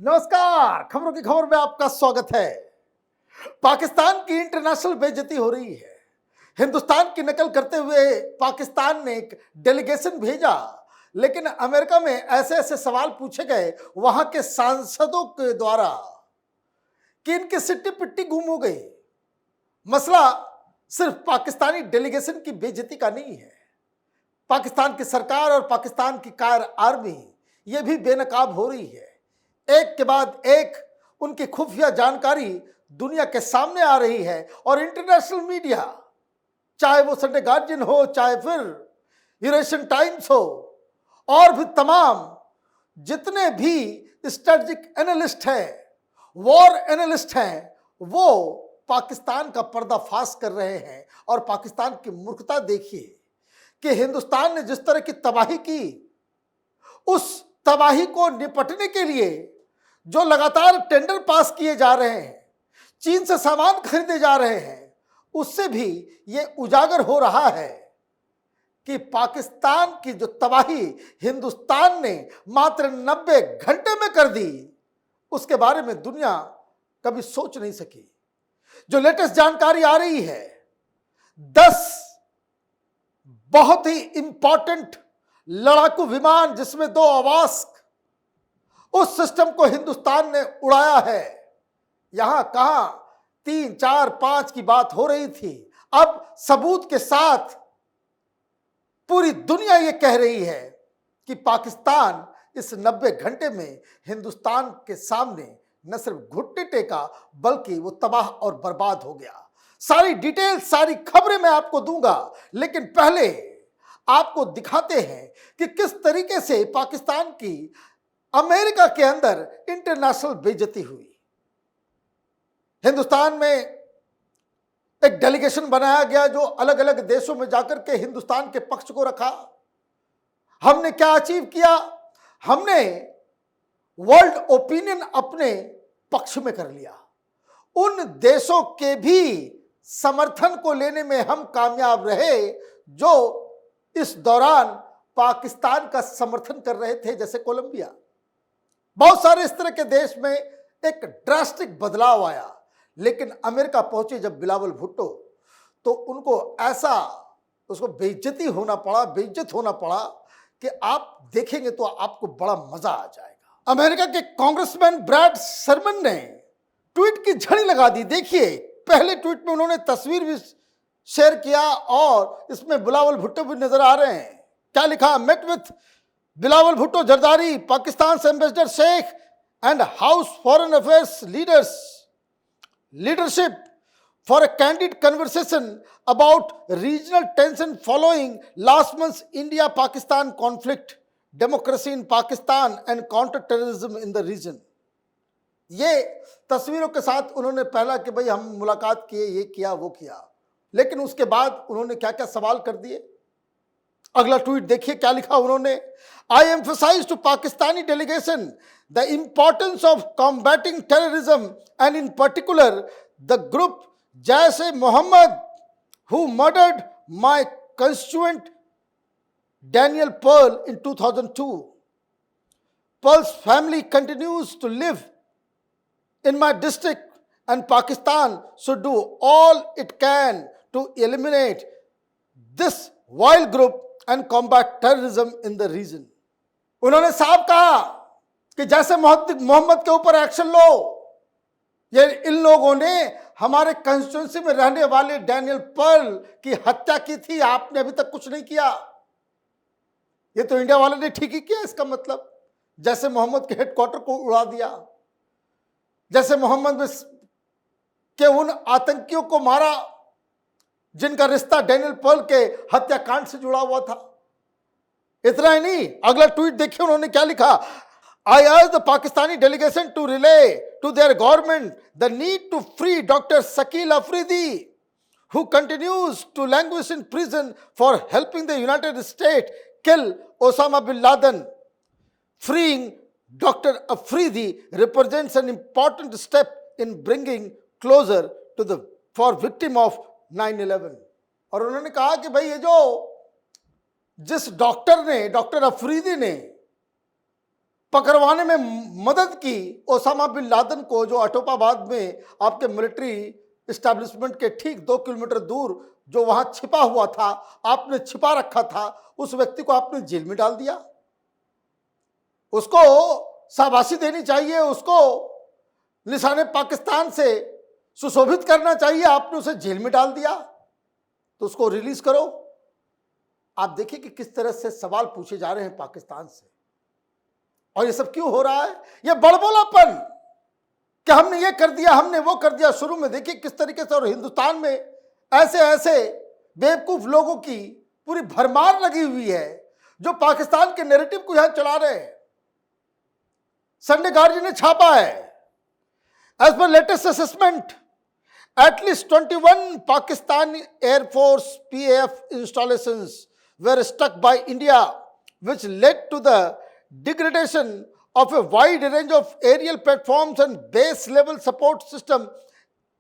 नमस्कार, खबरों की खबर में आपका स्वागत है। पाकिस्तान की इंटरनेशनल बेइज्जती हो रही है। हिंदुस्तान की नकल करते हुए पाकिस्तान ने एक डेलीगेशन भेजा, लेकिन अमेरिका में ऐसे ऐसे सवाल पूछे गए वहां के सांसदों के द्वारा कि इनकी सिट्टी पिट्टी गुम हो गई। मसला सिर्फ पाकिस्तानी डेलीगेशन की बेइज्जती का नहीं है। पाकिस्तान की सरकार और पाकिस्तान की कार आर्मी ये भी बेनकाब हो रही है। एक के बाद एक उनकी खुफिया जानकारी दुनिया के सामने आ रही है और इंटरनेशनल मीडिया, चाहे वो संडे गार्जियन हो, चाहे फिर यूरेशियन टाइम्स हो, और भी तमाम जितने भी स्ट्रेटजिक एनालिस्ट हैं, वॉर एनालिस्ट हैं, वो पाकिस्तान का पर्दाफाश कर रहे हैं। और पाकिस्तान की मूर्खता देखिए कि हिंदुस्तान ने जिस तरह की तबाही की, उस तबाही को निपटने के लिए जो लगातार टेंडर पास किए जा रहे हैं, चीन से सामान खरीदे जा रहे हैं, उससे भी ये उजागर हो रहा है कि पाकिस्तान की जो तबाही हिंदुस्तान ने मात्र 90 घंटे में कर दी, उसके बारे में दुनिया कभी सोच नहीं सकी। जो लेटेस्ट जानकारी आ रही है, 10 बहुत ही इंपॉर्टेंट लड़ाकू विमान जिसमें 2 आवास, उस सिस्टम को हिंदुस्तान ने उड़ाया है। यहां कहां 3, 4, 5 की बात हो रही थी, अब सबूत के साथ पूरी दुनिया ये कह रही है कि पाकिस्तान इस 90 घंटे में हिंदुस्तान के सामने न सिर्फ घुटने टेका, बल्कि वो तबाह और बर्बाद हो गया। सारी डिटेल, सारी खबरें मैं आपको दूंगा, लेकिन पहले आपको दिखाते हैं कि किस तरीके से पाकिस्तान की अमेरिका के अंदर इंटरनेशनल बेइज्जती हुई। हिंदुस्तान में एक डेलीगेशन बनाया गया जो अलग अलग देशों में जाकर के हिंदुस्तान के पक्ष को रखा। हमने क्या अचीव किया? हमने वर्ल्ड ओपिनियन अपने पक्ष में कर लिया। उन देशों के भी समर्थन को लेने में हम कामयाब रहे जो इस दौरान पाकिस्तान का समर्थन कर रहे थे, जैसे कोलंबिया। बहुत सारे इस तरह के देश में एक ड्रास्टिक बदलाव आया, लेकिन अमेरिका पहुंचे जब बिलावल भुट्टो, तो उनको ऐसा उसको बेइज्जत होना पड़ा कि आप देखेंगे तो आपको बड़ा मजा आ जाएगा। अमेरिका के कांग्रेसमैन ब्रैड शर्मन ने ट्वीट की झड़ी लगा दी। देखिए, पहले ट्वीट में उन्होंने तस्वीर भी शेयर किया और इसमें बिलावल भुट्टो भी नजर आ रहे हैं। क्या लिखा? Met with Bilawal Bhutto Zardari, Pakistan ambassador Sheikh and House Foreign Affairs leadership for a candid conversation about regional tension following last month's India-Pakistan conflict, democracy in Pakistan and counter-terrorism in the region. ये तस्वीरों के साथ उन्होंने पहला कि भाई हम मुलाकात किए, ये किया, वो किया, लेकिन उसके बाद उन्होंने क्या क्या सवाल कर दिए। अगला ट्वीट देखिए क्या लिखा उन्होंने। I emphasize to Pakistani delegation the importance of combating terrorism and in particular the group Jaish-e-Mohammed who murdered my constituent Daniel Pearl in 2002. Pearl's family continues to live in my district and Pakistan should do all it can to eliminate this vile group and combat terrorism in the region. उन्होंने साफ कहा कि जैसे मोहम्मद के ऊपर action लो। ये इन लोगों ने हमारे कंस्टिट्यूंसी में रहने वाले डैनियल पर्ल की हत्या की थी, आपने अभी तक कुछ नहीं किया। ये तो इंडिया वाले ने ठीक ही किया। इसका मतलब जैसे मोहम्मद के हेडक्वार्टर को उड़ा दिया, जैसे मोहम्मद के उन आतंकियों को मारा जिनका रिश्ता डैनियल पर्ल के हत्याकांड से जुड़ा हुआ था। इतना ही नहीं, अगला ट्वीट देखिए उन्होंने क्या लिखा। I urge the Pakistani delegation to relay to their government the need to free Dr. Shakil Afridi, who continues to languish in prison for helping the United States kill Osama bin Laden. Freeing Dr. Afridi represents an important step in bringing closure to the for victim of 9/11. और उन्होंने कहा कि भाई ये जो जिस doctor Afridi ने पकड़वाने में मदद की ओसामा बिन लादेन को, जो अटोपाबाद में आपके मिलिट्री इस्टेब्लिशमेंट के ठीक 2 किलोमीटर दूर जो वहां छिपा हुआ था, आपने छिपा रखा था, उस व्यक्ति को आपने जेल में डाल दिया। उसको शाबाशी देनी चाहिए, उसको निशाने पाकिस्तान से सुशोभित करना चाहिए। आपने उसे जेल में डाल दिया, तो उसको रिलीज करो। आप देखिए कि किस तरह से सवाल पूछे जा रहे हैं पाकिस्तान से, और ये सब क्यों हो रहा है? ये बड़बोलापन कि हमने ये कर दिया, हमने वो कर दिया। शुरू में देखिए किस तरीके से, और हिंदुस्तान में ऐसे ऐसे बेवकूफ लोगों की पूरी भरमार लगी हुई है जो पाकिस्तान के नैरेटिव को यहां चला रहे हैं। संडे गार्जियन ने छापा है, as per latest assessment at least 21 Pakistani Air Force PAF installations were struck by India, which led to the degradation of a wide range of aerial platforms and base level support system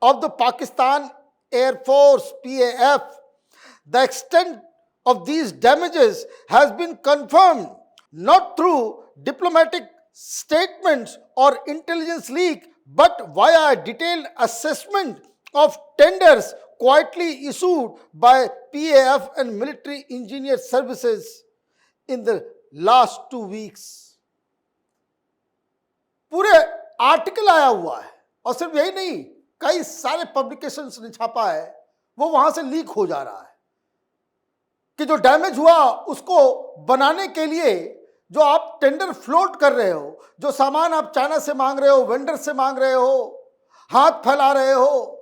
of the Pakistan Air Force PAF. The extent of these damages has been confirmed not through diplomatic statements or intelligence leak, but via a detailed assessment of tenders quietly issued by PAF and military engineer services in the last 2 weeks. पूरे article आया हुआ है, और सिर्फ यही नहीं, कई सारे पब्लिकेशंस ने छापा है, वो वहां से लीक हो जा रहा है कि जो डैमेज हुआ उसको बनाने के लिए जो आप टेंडर फ्लोट कर रहे हो, जो सामान आप चाइना से मांग रहे हो, वेंडर से मांग रहे हो, हाथ फैला रहे हो,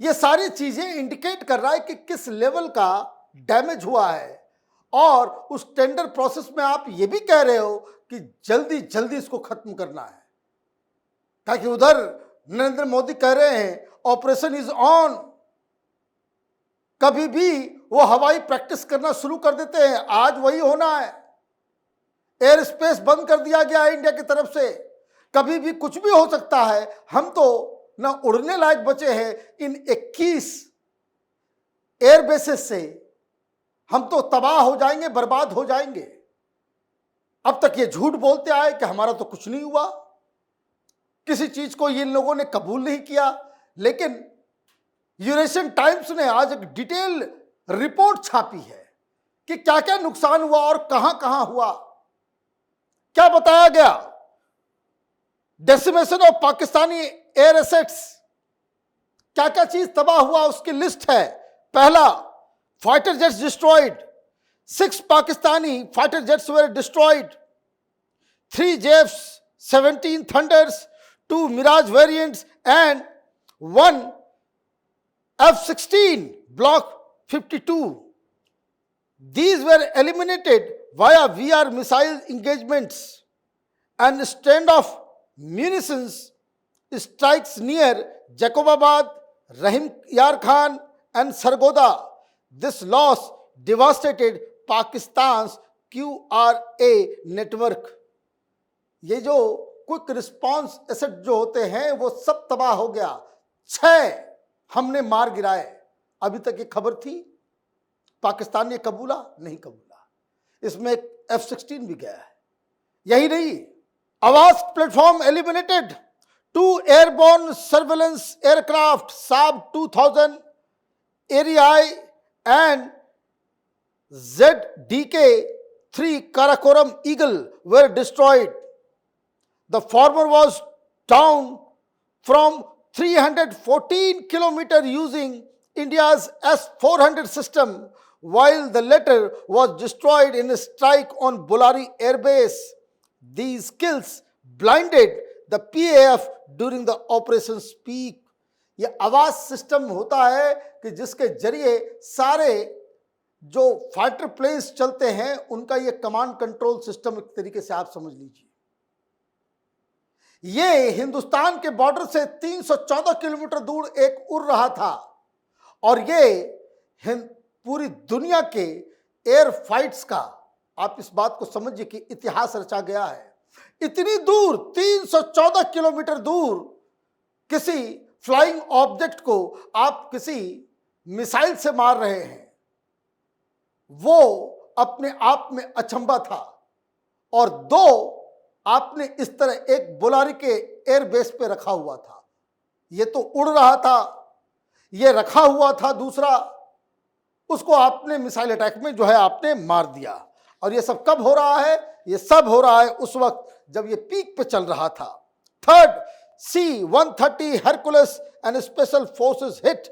ये सारी चीजें इंडिकेट कर रहा है कि किस लेवल का डैमेज हुआ है। और उस टेंडर प्रोसेस में आप ये भी कह रहे हो कि जल्दी जल्दी इसको खत्म करना है, ताकि उधर नरेंद्र मोदी कह रहे हैं ऑपरेशन इज ऑन। कभी भी वो हवाई प्रैक्टिस करना शुरू कर देते हैं, आज वही होना है। एयर स्पेस बंद कर दिया गया है इंडिया की तरफ से, कभी भी कुछ भी हो सकता है। हम तो ना उड़ने लायक बचे हैं इन 21 एयरबेसेस से, हम तो तबाह हो जाएंगे, बर्बाद हो जाएंगे। अब तक ये झूठ बोलते आए कि हमारा तो कुछ नहीं हुआ, किसी चीज को इन लोगों ने कबूल नहीं किया। लेकिन यूरेशियन टाइम्स ने आज एक डिटेल रिपोर्ट छापी है कि क्या क्या नुकसान हुआ और कहां कहां हुआ। क्या बताया गया? Decimation of Pakistani air assets, क्या क्या चीज तबाह हुआ उसकी लिस्ट है। पहला, fighter jets destroyed, 6 Pakistani fighter jets were destroyed, 3 JF-17 thunders, 2 Mirage variants and 1 F-16 Block 52. These were eliminated via VR missile engagements and standoff munitions strikes near Jacobabad, Rahim Yar Khan and Sargoda. This loss devastated Pakistan's QRA network. ये जो quick response asset जो होते हैं वो सब तबाह हो गया। 6 हमने मार गिराए। अभी तक ये खबर थी, पाकिस्तान ने कबूला नहीं कबूला। इसमें F-16 भी गया है। यही नहीं, आवास platform eliminated, 2 airborne surveillance aircraft साब 2000 एरियाई and ZDK-3 Karakoram Eagle were destroyed. The former was down from 314 km using India's S-400 system, while the latter was destroyed in a strike on Bolari Air Base. These kills blinded the PAF during the operation's peak. ये आवाज system होता है कि जिसके जरिए सारे जो fighter planes चलते हैं उनका ये कमांड कंट्रोल सिस्टम, एक तरीके से आप समझ लीजिए। ये हिंदुस्तान के बॉर्डर से 314 किलोमीटर दूर एक उड़ रहा था, और ये पूरी दुनिया के एयर फाइट्स का, आप इस बात को समझिए कि इतिहास रचा गया है। इतनी दूर, 314 किलोमीटर दूर किसी फ्लाइंग ऑब्जेक्ट को आप किसी मिसाइल से मार रहे हैं, वो अपने आप में अचंभा था। और 2 आपने इस तरह एक बोलारी के एयरबेस पे रखा हुआ था, ये तो उड़ रहा था, ये रखा हुआ था दूसरा, उसको आपने मिसाइल अटैक में जो है आपने मार दिया। और ये सब कब हो रहा है? ये सब हो रहा है उस वक्त जब ये पीक पे चल रहा था। Third C-130 Hercules and special forces hit.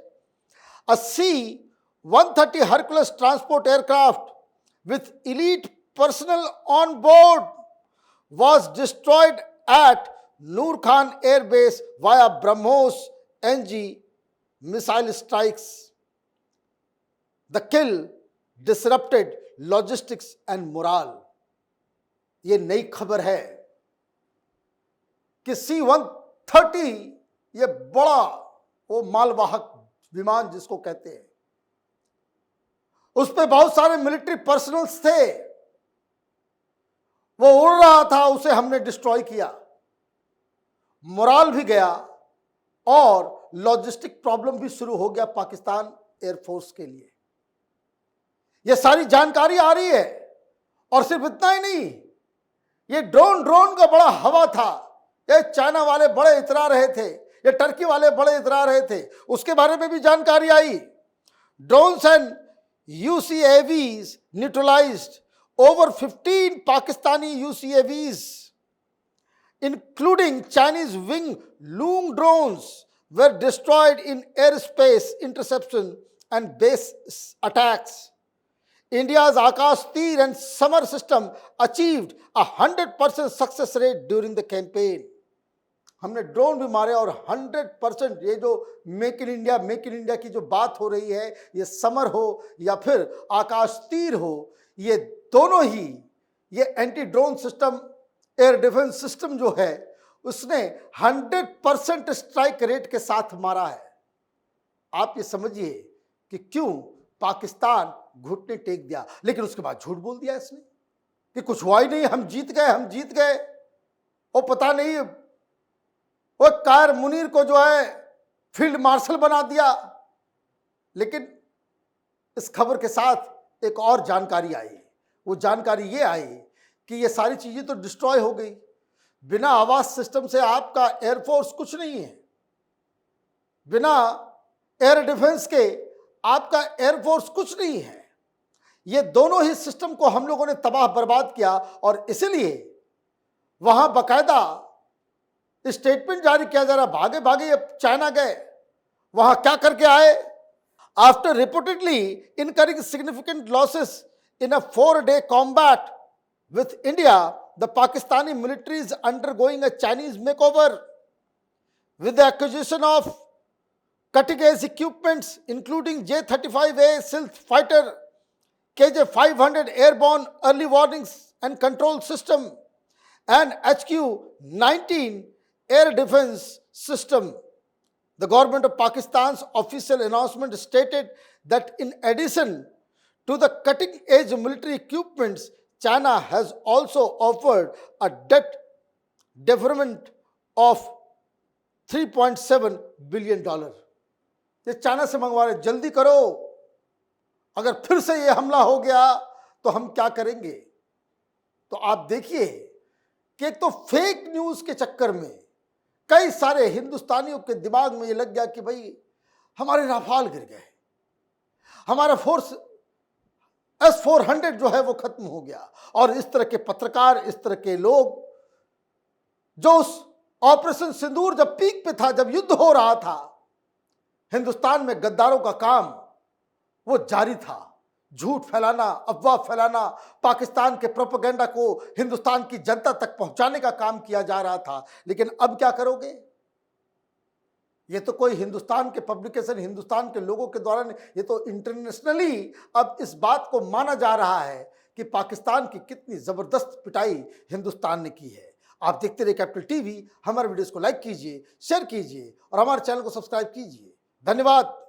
A C-130 Hercules transport aircraft with elite personnel on board was destroyed at Noor Khan Air Base via BrahMos NG missile strikes. The kill disrupted logistics and morale. ये नई खबर है कि C-130 ये बड़ा वो मालवाहक विमान जिसको कहते हैं, उस पे बहुत सारे मिलिट्री पर्सनल्स थे, वो उड़ रहा था, उसे हमने डिस्ट्रॉय किया, मोराल भी गया और लॉजिस्टिक प्रॉब्लम भी शुरू हो गया पाकिस्तान एयरफोर्स के लिए। ये सारी जानकारी आ रही है। और सिर्फ इतना ही नहीं, ये ड्रोन का बड़ा हवा था, ये चाइना वाले बड़े इतरा रहे थे, ये टर्की वाले बड़े इतरा रहे थे, उसके बारे में भी जानकारी आई। Drones and UCAVs neutralized over 15 Pakistani UCAVs, including Chinese wing Loom drones, were destroyed in airspace interception and base attacks. India's Akash Tir and Samar system achieved 100% success rate during the campaign. हमने drone भी मारे और 100%, ये जो make in India की जो बात हो रही है, ये समर हो या फिर आकाश तीर हो, ये दोनों ही ये anti drone system, air defence system जो है उसने 100% स्ट्राइक रेट के साथ मारा है। आप ये समझिए कि क्यों पाकिस्तान घुटने टेक दिया, लेकिन उसके बाद झूठ बोल दिया इसने कि कुछ हुआ ही नहीं, हम जीत गए। और पता नहीं वो कायर मुनीर को जो है फील्ड मार्शल बना दिया। लेकिन इस खबर के साथ एक और जानकारी आई। वो जानकारी ये आई कि ये सारी चीजें तो डिस्ट्रॉय हो गई, बिना आवाज सिस्टम से आपका एयरफोर्स कुछ नहीं है, बिना एयर डिफेंस के आपका एयरफोर्स कुछ नहीं है। ये दोनों ही सिस्टम को हम लोगों ने तबाह बर्बाद किया और इसलिए वहां बकायदा स्टेटमेंट जारी किया जा रहा। भागे भागे ये चाइना गए, वहां क्या करके आए? After reportedly incurring significant losses in a 4-day combat with India, the Pakistani military is undergoing a Chinese makeover with the acquisition of cutting-edge equipments including J-35A stealth fighter, KJ-500 airborne early warnings and control system, and HQ-19 air defense system. The government of Pakistan's official announcement stated that in addition to the cutting-edge military equipments, China has also offered a debt deferment of $3.7 billion. ये China से मंगवा रहे, जल्दी करो, अगर फिर से ये हमला हो गया तो हम क्या करेंगे। तो आप देखिए कि एक तो फेक न्यूज के चक्कर में कई सारे हिंदुस्तानियों के दिमाग में ये लग गया कि भाई हमारे राफाल गिर गए, हमारा फोर्स S-400 जो है वो खत्म हो गया। और इस तरह के पत्रकार, इस तरह के लोग जो उस ऑपरेशन सिंदूर जब पीक पे था, जब युद्ध हो रहा था, हिंदुस्तान में गद्दारों का काम वो जारी था, झूठ फैलाना, अफवाह फैलाना, पाकिस्तान के प्रोपेगेंडा को हिंदुस्तान की जनता तक पहुंचाने का काम किया जा रहा था। लेकिन अब क्या करोगे? ये तो कोई हिंदुस्तान के पब्लिकेशन, हिंदुस्तान के लोगों के द्वारा नहीं, ये तो इंटरनेशनली अब इस बात को माना जा रहा है कि पाकिस्तान की कितनी जबरदस्त पिटाई हिंदुस्तान ने की है। आप देखते रहिए कैपिटल टीवी। हमारे वीडियोस को लाइक कीजिए, शेयर कीजिए और हमारे चैनल को सब्सक्राइब कीजिए। धन्यवाद।